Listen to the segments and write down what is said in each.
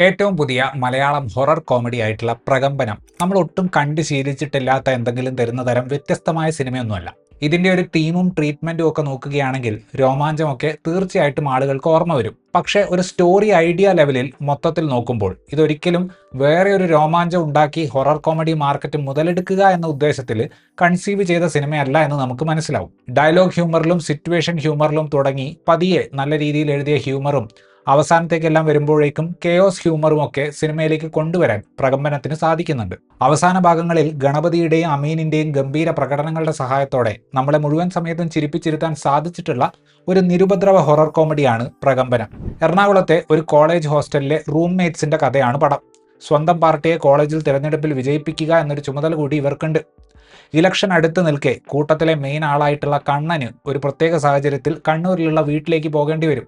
ഏറ്റവും പുതിയ Malayalam horror comedy ആയിട്ടുള്ള പ്രകമ്പനം നമ്മൾ ഒട്ടും കണ്ട് ശീലിച്ചിട്ടില്ലാത്ത എന്തെങ്കിലും തരുന്ന തരം വ്യത്യസ്തമായ സിനിമയൊന്നുമല്ല. ഇതിന്റെ ഒരു തീമും ട്രീറ്റ്മെന്റും ഒക്കെ നോക്കുകയാണെങ്കിൽ രോമാഞ്ചമൊക്കെ തീർച്ചയായിട്ടും ആളുകൾക്ക് ഓർമ്മ വരും. പക്ഷേ ഒരു സ്റ്റോറി ഐഡിയ ലെവലിൽ മൊത്തത്തിൽ നോക്കുമ്പോൾ ഇതൊരിക്കലും വേറെ ഒരു രോമാഞ്ചം ഉണ്ടാക്കി ഹൊറർ കോമഡി മാർക്കറ്റ് മുതലെടുക്കുക എന്ന ഉദ്ദേശത്തിൽ കൺസീവ് ചെയ്ത സിനിമയല്ല എന്ന് നമുക്ക് മനസ്സിലാവും. ഡയലോഗ് ഹ്യൂമറിലും സിറ്റുവേഷൻ ഹ്യൂമറിലും തുടങ്ങി പതിയെ നല്ല രീതിയിൽ എഴുതിയ ഹ്യൂമറും അവസാനത്തേക്കെല്ലാം വരുമ്പോഴേക്കും കെയോസ് ഹ്യൂമറും ഒക്കെ സിനിമയിലേക്ക് കൊണ്ടുവരാൻ പ്രകമ്പനത്തിന് സാധിക്കുന്നുണ്ട്. അവസാന ഭാഗങ്ങളിൽ ഗണപതിയുടെയും അമീനിന്റെയും ഗംഭീര പ്രകടനങ്ങളുടെ സഹായത്തോടെ നമ്മളെ മുഴുവൻ സമയത്തും ചിരിപ്പിച്ചിരുത്താൻ സാധിച്ചിട്ടുള്ള ഒരു നിരുപദ്രവ ഹൊറർ കോമഡിയാണ് പ്രകമ്പനം. എറണാകുളത്തെ ഒരു കോളേജ് ഹോസ്റ്റലിലെ റൂംമേറ്റ്സിന്റെ കഥയാണ് പടം. സ്വന്തം പാർട്ടിയെ കോളേജിൽ തിരഞ്ഞെടുപ്പിൽ വിജയിപ്പിക്കുക എന്നൊരു ചുമതല കൂടി ഇവർക്കുണ്ട്. ഇലക്ഷൻ അടുത്ത് നിൽക്കെ കൂട്ടത്തിലെ മെയിൻ ആളായിട്ടുള്ള കണ്ണന് ഒരു പ്രത്യേക സാഹചര്യത്തിൽ കണ്ണൂരിലുള്ള വീട്ടിലേക്ക് പോകേണ്ടി വരും.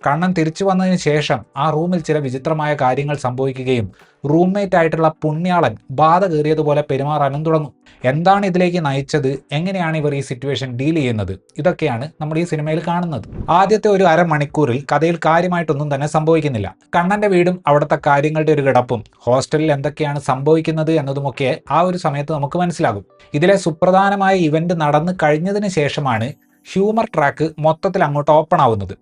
കണ്ണൻ തിരിച്ചു വന്നതിന് ശേഷം ആ റൂമിൽ ചില വിചിത്രമായ കാര്യങ്ങൾ സംഭവിക്കുകയും റൂംമേറ്റ് ആയിട്ടുള്ള പുണ്യാളൻ ബാധ കയറിയതുപോലെ പെരുമാറാനും തുടങ്ങും. എന്താണ് ഇതിലേക്ക് നയിച്ചത്, എങ്ങനെയാണ് ഇവർ ഈ സിറ്റുവേഷൻ ഡീൽ ചെയ്യുന്നത്, ഇതൊക്കെയാണ് നമ്മൾ ഈ സിനിമയിൽ കാണുന്നത്. ആദ്യത്തെ ഒരു അരമണിക്കൂറിൽ കഥയിൽ കാര്യമായിട്ടൊന്നും തന്നെ സംഭവിക്കുന്നില്ല. കണ്ണന്റെ വീടും അവിടുത്തെ കാര്യങ്ങളുടെ ഒരു കിടപ്പും ഹോസ്റ്റലിൽ എന്തൊക്കെയാണ് സംഭവിക്കുന്നത് എന്നതുമൊക്കെ ആ ഒരു സമയത്ത് നമുക്ക് മനസ്സിലാകും. ഇതിലെ സുപ്രധാനമായ ഇവന്റ് നടന്നു കഴിഞ്ഞതിന് ശേഷമാണ് ഹ്യൂമർ ട്രാക്ക് മൊത്തത്തിൽ അങ്ങോട്ട് ഓപ്പൺ ആവുന്നത്.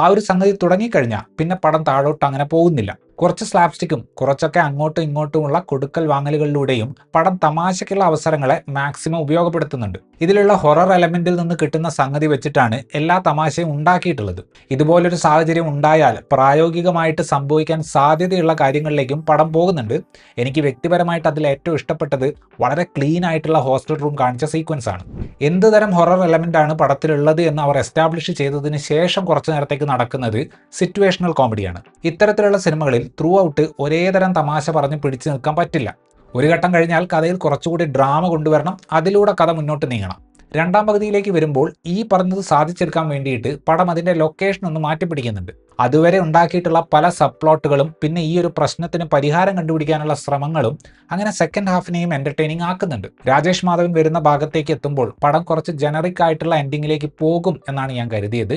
ആ ഒരു സംഗതി തുടങ്ങിക്കഴിഞ്ഞാൽ പിന്നെ പടം താഴോട്ട് അങ്ങനെ പോകുന്നില്ല. കുറച്ച് സ്ലാപ്സ്റ്റിക്കും കുറച്ചൊക്കെ അങ്ങോട്ടും ഇങ്ങോട്ടുമുള്ള കൊടുക്കൽ വാങ്ങലുകളിലൂടെയും പടം തമാശയ്ക്കുള്ള അവസരങ്ങളെ മാക്സിമം ഉപയോഗപ്പെടുത്തുന്നുണ്ട്. ഇതിലുള്ള ഹൊറർ എലമെന്റിൽ നിന്ന് കിട്ടുന്ന സംഗതി വെച്ചിട്ടാണ് എല്ലാ തമാശയും ഉണ്ടാക്കിയിട്ടുള്ളത്. ഇതുപോലൊരു സാഹചര്യം ഉണ്ടായാൽ പ്രായോഗികമായിട്ട് സംഭവിക്കാൻ സാധ്യതയുള്ള കാര്യങ്ങളിലേക്കും പടം പോകുന്നുണ്ട്. എനിക്ക് വ്യക്തിപരമായിട്ട് അതിൽ ഏറ്റവും ഇഷ്ടപ്പെട്ടത് വളരെ ക്ലീൻ ആയിട്ടുള്ള ഹോസ്റ്റൽ റൂം കാണിച്ച സീക്വൻസ് ആണ്. എന്ത് തരം ഹൊറർ എലമെന്റ് ആണ് പടത്തിലുള്ളത് എന്ന് അവർ എസ്റ്റാബ്ലിഷ് ചെയ്തതിന് ശേഷം കുറച്ചു നേരത്തേക്ക് നടക്കുന്നത് സിറ്റുവേഷണൽ കോമഡിയാണ്. ഇത്തരത്തിലുള്ള സിനിമകളിൽ ത്രൂ ഔട്ട് ഒരേ തരം തമാശ പറഞ്ഞ് പിടിച്ചു നിൽക്കാൻ പറ്റില്ല. ഒരു ഘട്ടം കഴിഞ്ഞാൽ കഥയിൽ കുറച്ചുകൂടി ഡ്രാമ കൊണ്ടുവരണം, അതിലൂടെ കഥ മുന്നോട്ട് നീങ്ങണം. രണ്ടാം പകുതിയിലേക്ക് വരുമ്പോൾ ഈ പറഞ്ഞത് സാധിച്ചെടുക്കാൻ വേണ്ടിയിട്ട് പടം അതിൻ്റെ ലൊക്കേഷൻ ഒന്ന് മാറ്റിപ്പിടിക്കുന്നുണ്ട്. അതുവരെ ഉണ്ടാക്കിയിട്ടുള്ള പല സബ് പ്ലോട്ടുകളും പിന്നെ ഈ ഒരു പ്രശ്നത്തിന് പരിഹാരം കണ്ടുപിടിക്കാനുള്ള ശ്രമങ്ങളും അങ്ങനെ സെക്കൻഡ് ഹാഫിനെയും എന്റർടൈനിങ് ആക്കുന്നുണ്ട്. രാജേഷ് മാധവൻ വരുന്ന ഭാഗത്തേക്ക് എത്തുമ്പോൾ പടം കുറച്ച് ജനറിക് ആയിട്ടുള്ള എൻഡിങ്ങിലേക്ക് പോകും എന്നാണ് ഞാൻ കരുതിയത്.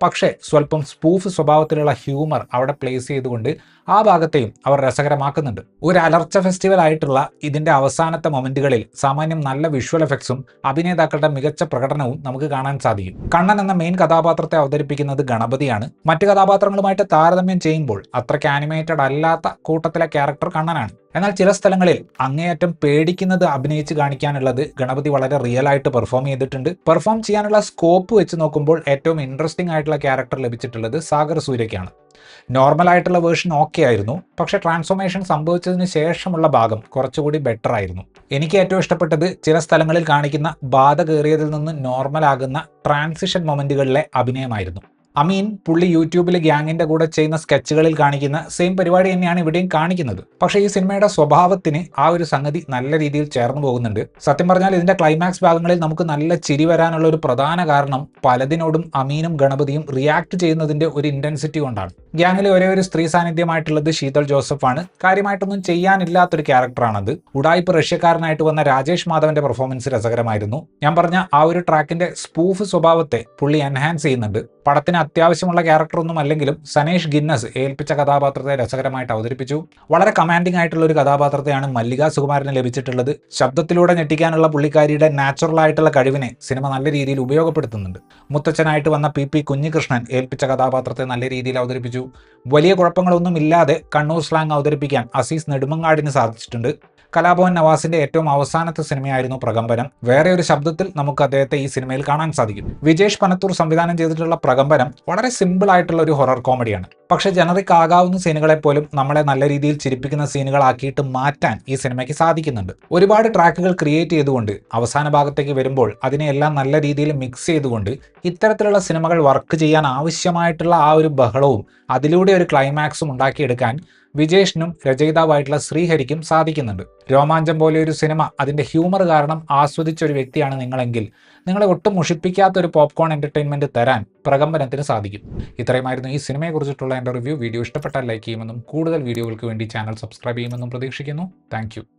പക്ഷേ സ്വല്പം സ്പൂഫ് സ്വഭാവത്തിലുള്ള ഹ്യൂമർ അവിടെ പ്ലേസ് ചെയ്തുകൊണ്ട് ആ ഭാഗത്തെയും അവർ രസകരമാക്കുന്നുണ്ട്. ഒരു അലർച്ച ഫെസ്റ്റിവൽ ആയിട്ടുള്ള ഇതിന്റെ അവസാനത്തെ മൊമെന്റുകളിൽ സാമാന്യം നല്ല വിഷ്വൽ എഫക്ട്സും അഭിനേതാക്കളുടെ മികച്ച പ്രകടനവും നമുക്ക് കാണാൻ സാധിക്കും. കണ്ണൻ എന്ന മെയിൻ കഥാപാത്രത്തെ അവതരിപ്പിക്കുന്നത് ഗണപതിയാണ്. മറ്റു കഥാപാത്രങ്ങളുമായിട്ട് താരതമ്യം ചെയ്യുമ്പോൾ അത്രയ്ക്ക് ആനിമേറ്റഡ് അല്ലാത്ത കൂട്ടത്തിലെ ക്യാരക്ടർ കണ്ണനാണ്. എന്നാൽ ചില സ്ഥലങ്ങളിൽ അങ്ങേയറ്റം പേടിക്കുന്നത് അഭിനയിച്ച് കാണിക്കാനുള്ളത് ഗണപതി വളരെ റിയൽ ആയിട്ട് പെർഫോം ചെയ്തിട്ടുണ്ട്. പെർഫോം ചെയ്യാനുള്ള സ്കോപ്പ് വെച്ച് നോക്കുമ്പോൾ ഏറ്റവും ഇൻട്രസ്റ്റിംഗ് ആയിട്ടുള്ള ക്യാരക്ടർ ലഭിച്ചിട്ടുള്ളത് സാഗർ സൂര്യയ്ക്കാണ്. നോർമൽ ആയിട്ടുള്ള വേർഷൻ ഓക്കെ ആയിരുന്നു, പക്ഷേ ട്രാൻസ്ഫോർമേഷൻ സംഭവിച്ചതിന് ശേഷമുള്ള ഭാഗം കുറച്ചുകൂടി ബെറ്റർ ആയിരുന്നു. എനിക്ക് ഏറ്റവും ഇഷ്ടപ്പെട്ടത് ചില സ്ഥലങ്ങളിൽ കാണിക്കുന്ന ബാധ കയറിയതിൽ നിന്ന് നോർമൽ ആകുന്ന ട്രാൻസിഷൻ മൊമെന്റുകളിലെ അഭിനയമായിരുന്നു. അമീൻ പുള്ളി യൂട്യൂബിൽ ഗ്യാങ്ങിന്റെ കൂടെ ചെയ്യുന്ന സ്കെച്ചുകളിൽ കാണിക്കുന്ന സെയിം പരിപാടി തന്നെയാണ് ഇവിടെയും കാണിക്കുന്നത്. പക്ഷേ ഈ സിനിമയുടെ സ്വഭാവത്തിന് ആ ഒരു സംഗതി നല്ല രീതിയിൽ ചേർന്ന് പോകുന്നുണ്ട്. സത്യം പറഞ്ഞാൽ ഇതിന്റെ ക്ലൈമാക്സ് ഭാഗങ്ങളിൽ നമുക്ക് നല്ല ചിരി വരാനുള്ള ഒരു പ്രധാന കാരണം പലതിനോടും അമീനും ഗണപതിയും റിയാക്ട് ചെയ്യുന്നതിന്റെ ഒരു ഇന്റൻസിറ്റി കൊണ്ടാണ്. ഗ്യാങ്ങിലെ ഒരേ ഒരു സ്ത്രീ സാന്നിധ്യമായിട്ടുള്ളത് ശീതൾ ജോസഫാണ്. കാര്യമായിട്ടൊന്നും ചെയ്യാനില്ലാത്തൊരു ക്യാരക്ടറാണത്. ഉടായിപ്പ് റഷ്യക്കാരനായിട്ട് വന്ന രാജേഷ് മാധവന്റെ പെർഫോമൻസ് രസകരമായിരുന്നു. ഞാൻ പറഞ്ഞ ആ ഒരു ട്രാക്കിന്റെ സ്പൂഫ് സ്വഭാവത്തെ പുള്ളി എൻഹാൻസ് ചെയ്യുന്നുണ്ട്. പടത്തിന് അത്യാവശ്യമുള്ള ക്യാരക്ടർ ഒന്നും അല്ലെങ്കിലും സനേഷ് ഗിന്നസ് ഏൽപ്പിച്ച കഥാപാത്രത്തെ രസകരമായിട്ട് അവതരിപ്പിച്ചു. വളരെ കമാൻഡിംഗ് ആയിട്ടുള്ള ഒരു കഥാപാത്രത്തെയാണ് മല്ലിക സുകുമാരന് ലഭിച്ചിട്ടുള്ളത്. ശബ്ദത്തിലൂടെ ഞെട്ടിക്കാനുള്ള പുള്ളിക്കാരിയുടെ നാച്ചുറൽ ആയിട്ടുള്ള കഴിവിനെ സിനിമ നല്ല രീതിയിൽ ഉപയോഗപ്പെടുത്തുന്നുണ്ട്. മുത്തച്ഛനായിട്ട് വന്ന പി കുഞ്ഞികൃഷ്ണൻ ഏൽപ്പിച്ച കഥാപാത്രത്തെ നല്ല രീതിയിൽ അവതരിപ്പിച്ചു. വലിയ കുഴപ്പങ്ങളൊന്നും ഇല്ലാതെ കണ്ണൂർ സ്ലാങ് അവതരിപ്പിക്കാൻ അസീസ് നെടുമങ്ങാടിന് സാധിച്ചിട്ടുണ്ട്. കലാഭവൻ നവാസിന്റെ ഏറ്റവും അവസാനത്തെ സിനിമയായിരുന്നു പ്രകമ്പനം. വേറെ ഒരു ശബ്ദത്തിൽ നമുക്ക് അദ്ദേഹത്തെ ഈ സിനിമയിൽ കാണാൻ സാധിക്കും. വിജേഷ് പനത്തൂർ സംവിധാനം ചെയ്തിട്ടുള്ള പ്രകമ്പനം വളരെ സിമ്പിൾ ആയിട്ടുള്ള ഒരു ഹൊറർ കോമഡിയാണ്. പക്ഷേ ജനറിക് ആകാവുന്ന സീനുകളെ പോലും നമ്മളെ നല്ല രീതിയിൽ ചിരിപ്പിക്കുന്ന സീനുകളാക്കിയിട്ട് മാറ്റാൻ ഈ സിനിമയ്ക്ക് സാധിക്കുന്നുണ്ട്. ഒരുപാട് ട്രാക്കുകൾ ക്രിയേറ്റ് ചെയ്തുകൊണ്ട് അവസാന ഭാഗത്തേക്ക് വരുമ്പോൾ അതിനെല്ലാം നല്ല രീതിയിൽ മിക്സ് ചെയ്തുകൊണ്ട് ഇത്തരത്തിലുള്ള സിനിമകൾ വർക്ക് ചെയ്യാൻ ആവശ്യമായിട്ടുള്ള ആ ഒരു ബഹളവും അതിലൂടെ ഒരു ക്ലൈമാക്സും ഉണ്ടാക്കിയെടുക്കാൻ വിജേഷിനും രചയിതാവായിട്ടുള്ള ശ്രീഹരിക്കും സാധിക്കുന്നുണ്ട്. രോമാഞ്ചം പോലെ ഒരു സിനിമ അതിന്റെ ഹ്യൂമർ കാരണം ആസ്വദിച്ച ഒരു വ്യക്തിയാണ് നിങ്ങളെങ്കിൽ നിങ്ങളെ ഒട്ടും മുഷിപ്പിക്കാത്ത ഒരു പോപ്കോൺ എന്റർടൈൻമെന്റ് തരാൻ പ്രകമ്പനത്തിന് സാധിക്കും. ഇത്രയുമായിരുന്നു ഈ സിനിമയെക്കുറിച്ചിട്ടുള്ള എൻ്റെ റിവ്യൂ. വീഡിയോ ഇഷ്ടപ്പെട്ടാൽ ലൈക്ക് ചെയ്യുമെന്നും കൂടുതൽ വീഡിയോകൾക്ക് വേണ്ടി ചാനൽ സബ്സ്ക്രൈബ് ചെയ്യുമെന്നും പ്രതീക്ഷിക്കുന്നു. താങ്ക്